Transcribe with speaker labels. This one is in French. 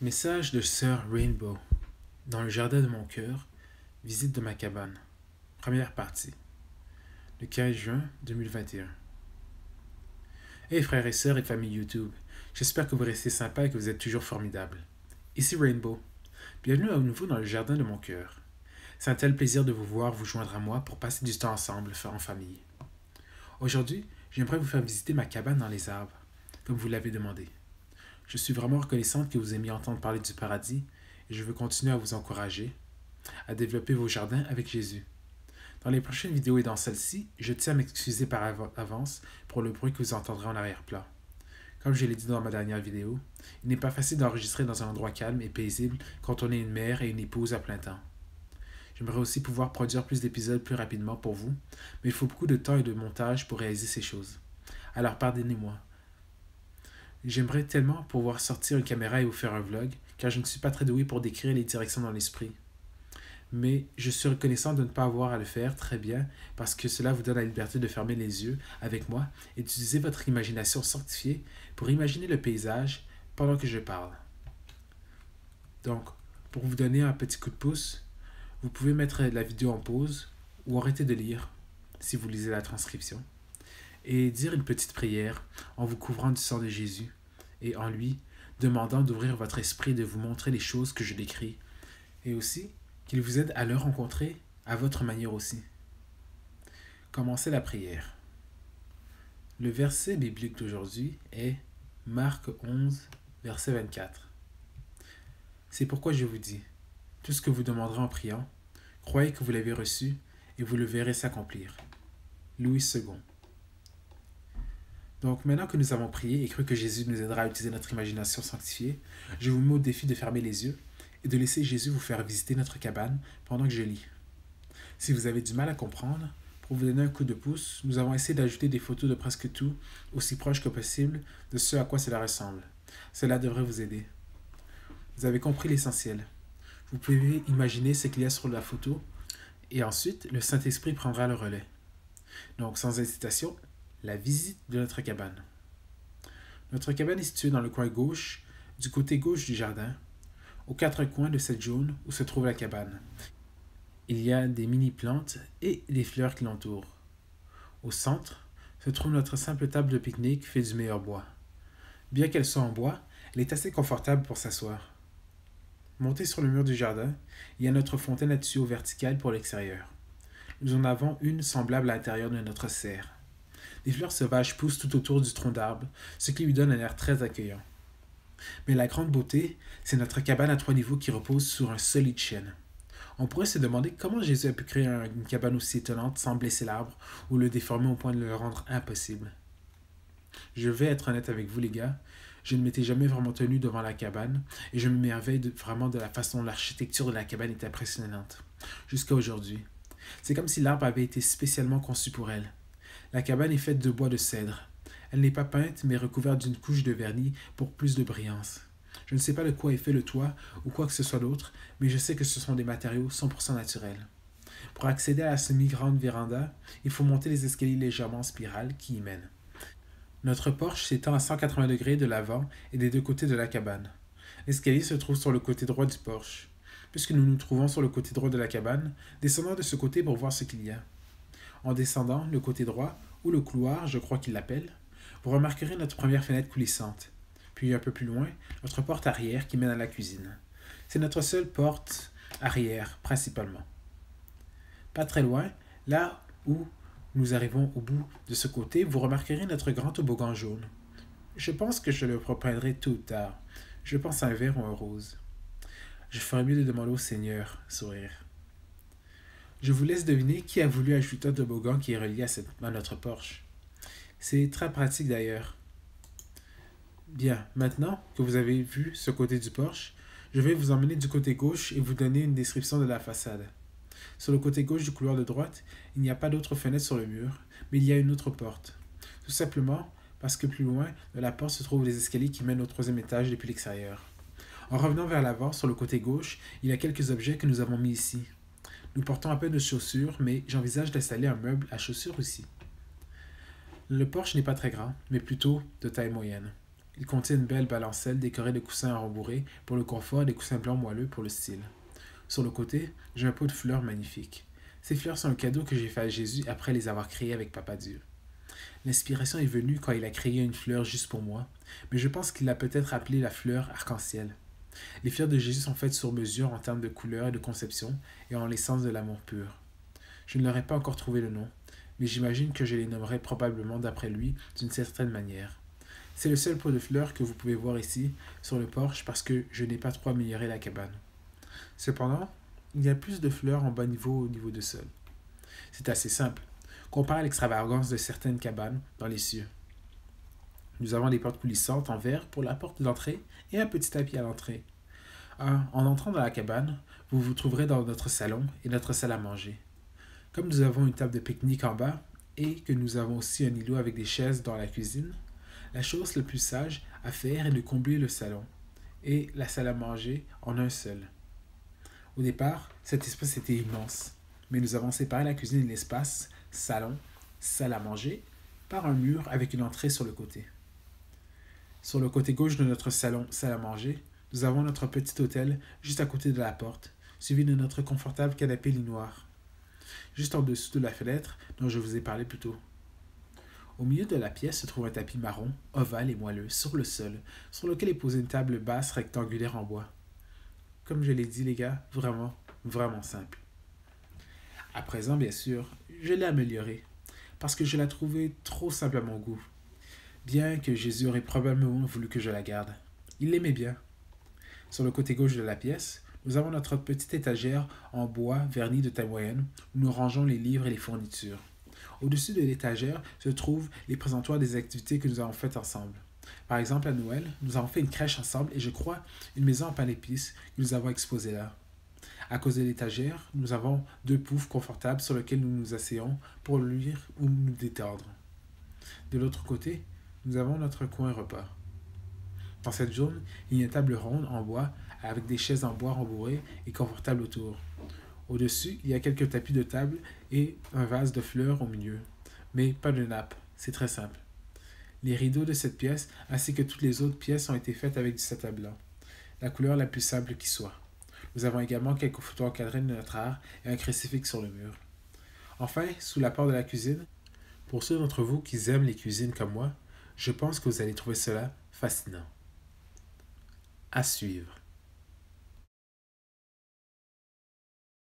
Speaker 1: Message de Sœur Rainbow. Dans le jardin de mon cœur, visite de ma cabane. Première partie. Le 15 juin 2021. Hey frères et sœurs et famille YouTube. J'espère que vous restez sympas et que vous êtes toujours formidables. Ici Rainbow. Bienvenue à nouveau dans le jardin de mon cœur. C'est un tel plaisir de vous voir vous joindre à moi pour passer du temps ensemble, en famille. Aujourd'hui, j'aimerais vous faire visiter ma cabane dans les arbres, comme vous l'avez demandé. Je suis vraiment reconnaissante que vous aimiez entendre parler du paradis et je veux continuer à vous encourager à développer vos jardins avec Jésus. Dans les prochaines vidéos et dans celle-ci, je tiens à m'excuser par avance pour le bruit que vous entendrez en arrière-plan. Comme je l'ai dit dans ma dernière vidéo, il n'est pas facile d'enregistrer dans un endroit calme et paisible quand on est une mère et une épouse à plein temps. J'aimerais aussi pouvoir produire plus d'épisodes plus rapidement pour vous, mais il faut beaucoup de temps et de montage pour réaliser ces choses. Alors pardonnez-moi. J'aimerais tellement pouvoir sortir une caméra et vous faire un vlog, car je ne suis pas très doué pour décrire les directions dans l'esprit. Mais je suis reconnaissant de ne pas avoir à le faire très bien, parce que cela vous donne la liberté de fermer les yeux avec moi et d'utiliser votre imagination sanctifiée pour imaginer le paysage pendant que je parle. Donc, pour vous donner un petit coup de pouce, vous pouvez mettre la vidéo en pause ou arrêter de lire si vous lisez la transcription et dire une petite prière en vous couvrant du sang de Jésus et en lui demandant d'ouvrir votre esprit et de vous montrer les choses que je décris et aussi qu'il vous aide à le rencontrer à votre manière aussi. Commencez la prière. Le verset biblique d'aujourd'hui est Marc 11, verset 24. C'est pourquoi je vous dis, tout ce que vous demanderez en priant, croyez que vous l'avez reçu et vous le verrez s'accomplir. Louis II. Donc maintenant que nous avons prié et cru que Jésus nous aidera à utiliser notre imagination sanctifiée, je vous mets au défi de fermer les yeux et de laisser Jésus vous faire visiter notre cabane pendant que je lis. Si vous avez du mal à comprendre, pour vous donner un coup de pouce, nous avons essayé d'ajouter des photos de presque tout, aussi proches que possible de ce à quoi cela ressemble. Cela devrait vous aider. Vous avez compris l'essentiel. Vous pouvez imaginer ce qu'il y a sur la photo et ensuite le Saint-Esprit prendra le relais. Donc sans hésitation, la visite de notre cabane. Notre cabane est située dans le coin gauche, du côté gauche du jardin, aux quatre coins de cette zone où se trouve la cabane. Il y a des mini-plantes et des fleurs qui l'entourent. Au centre se trouve notre simple table de pique-nique faite du meilleur bois. Bien qu'elle soit en bois, elle est assez confortable pour s'asseoir. Monté sur le mur du jardin, il y a notre fontaine à tuyaux verticale pour l'extérieur. Nous en avons une semblable à l'intérieur de notre serre. Des fleurs sauvages poussent tout autour du tronc d'arbre, ce qui lui donne un air très accueillant. Mais la grande beauté, c'est notre cabane à 3 niveaux qui repose sur un solide chêne. On pourrait se demander comment Jésus a pu créer une cabane aussi étonnante sans blesser l'arbre ou le déformer au point de le rendre impossible. Je vais être honnête avec vous les gars, je ne m'étais jamais vraiment tenu devant la cabane et je m'émerveille vraiment de la façon dont l'architecture de la cabane est impressionnante. Jusqu'à aujourd'hui. C'est comme si l'arbre avait été spécialement conçu pour elle. La cabane est faite de bois de cèdre. Elle n'est pas peinte, mais recouverte d'une couche de vernis pour plus de brillance. Je ne sais pas de quoi est fait le toit ou quoi que ce soit d'autre, mais je sais que ce sont des matériaux 100% naturels. Pour accéder à la semi-grande véranda, il faut monter les escaliers légèrement en spirale qui y mènent. Notre porche s'étend à 180 degrés de l'avant et des deux côtés de la cabane. L'escalier se trouve sur le côté droit du porche. Puisque nous nous trouvons sur le côté droit de la cabane, descendons de ce côté pour voir ce qu'il y a. En descendant le côté droit, ou le couloir, je crois qu'il l'appelle, vous remarquerez notre première fenêtre coulissante. Puis un peu plus loin, notre porte arrière qui mène à la cuisine. C'est notre seule porte arrière, principalement. Pas très loin, là où nous arrivons au bout de ce côté, vous remarquerez notre grand toboggan jaune. Je pense que je le repeindrai tôt ou tard. Je pense à un vert ou un rose. Je ferais mieux de demander au Seigneur, sourire. Je vous laisse deviner qui a voulu ajouter un toboggan qui est relié à notre porche. C'est très pratique d'ailleurs. Bien, maintenant que vous avez vu ce côté du porche, je vais vous emmener du côté gauche et vous donner une description de la façade. Sur le côté gauche du couloir de droite, il n'y a pas d'autre fenêtre sur le mur, mais il y a une autre porte. Tout simplement parce que plus loin de la porte se trouvent les escaliers qui mènent au troisième étage depuis l'extérieur. En revenant vers l'avant, sur le côté gauche, il y a quelques objets que nous avons mis ici. Nous portons un peu de chaussures, mais j'envisage d'installer un meuble à chaussures ici. Le porche n'est pas très grand, mais plutôt de taille moyenne. Il contient une belle balancelle décorée de coussins rembourrés pour le confort et des coussins blancs moelleux pour le style. Sur le côté, j'ai un pot de fleurs magnifique. Ces fleurs sont un cadeau que j'ai fait à Jésus après les avoir créées avec Papa Dieu. L'inspiration est venue quand il a créé une fleur juste pour moi, mais je pense qu'il l'a peut-être appelée la fleur arc-en-ciel. Les fleurs de Jésus sont faites sur mesure en termes de couleur et de conception et en l'essence de l'amour pur. Je ne leur ai pas encore trouvé le nom, mais j'imagine que je les nommerai probablement d'après lui d'une certaine manière. C'est le seul pot de fleurs que vous pouvez voir ici, sur le porche, parce que je n'ai pas trop amélioré la cabane. Cependant, il y a plus de fleurs en bas niveau au niveau du sol. C'est assez simple. Comparé à l'extravagance de certaines cabanes dans les cieux. Nous avons des portes coulissantes en verre pour la porte d'entrée et un petit tapis à l'entrée. En entrant dans la cabane, vous vous trouverez dans notre salon et notre salle à manger. Comme nous avons une table de pique-nique en bas et que nous avons aussi un îlot avec des chaises dans la cuisine, la chose la plus sage à faire est de combler le salon et la salle à manger en un seul. Au départ, cet espace était immense, mais nous avons séparé la cuisine et l'espace, salon, salle à manger, par un mur avec une entrée sur le côté. Sur le côté gauche de notre salon, salle à manger, nous avons notre petit hôtel juste à côté de la porte, suivi de notre confortable canapé lit noir, juste en dessous de la fenêtre dont je vous ai parlé plus tôt. Au milieu de la pièce se trouve un tapis marron, ovale et moelleux, sur le sol, sur lequel est posée une table basse rectangulaire en bois. Comme je l'ai dit, les gars, vraiment, vraiment simple. À présent, bien sûr, je l'ai améliorée, parce que je la trouvais trop simple à mon goût, bien que Jésus aurait probablement voulu que je la garde. Il l'aimait bien. Sur le côté gauche de la pièce, nous avons notre petite étagère en bois verni de taille moyenne, où nous rangeons les livres et les fournitures. Au-dessus de l'étagère se trouvent les présentoirs des activités que nous avons faites ensemble. Par exemple, à Noël, nous avons fait une crèche ensemble et je crois une maison en pain d'épices que nous avons exposée là. À cause de l'étagère, nous avons 2 poufs confortables sur lesquels nous nous asseyons pour lire ou nous détendre. De l'autre côté, nous avons notre coin repas. Dans cette zone, il y a une table ronde en bois avec des chaises en bois rembourrées et confortables autour. Au-dessus, il y a quelques tapis de table et un vase de fleurs au milieu. Mais pas de nappe, c'est très simple. Les rideaux de cette pièce, ainsi que toutes les autres pièces, ont été faites avec du satin blanc, la couleur la plus simple qui soit. Nous avons également quelques photos encadrées de notre art et un crucifix sur le mur. Enfin, sous la porte de la cuisine, pour ceux d'entre vous qui aiment les cuisines comme moi, je pense que vous allez trouver cela fascinant. À suivre.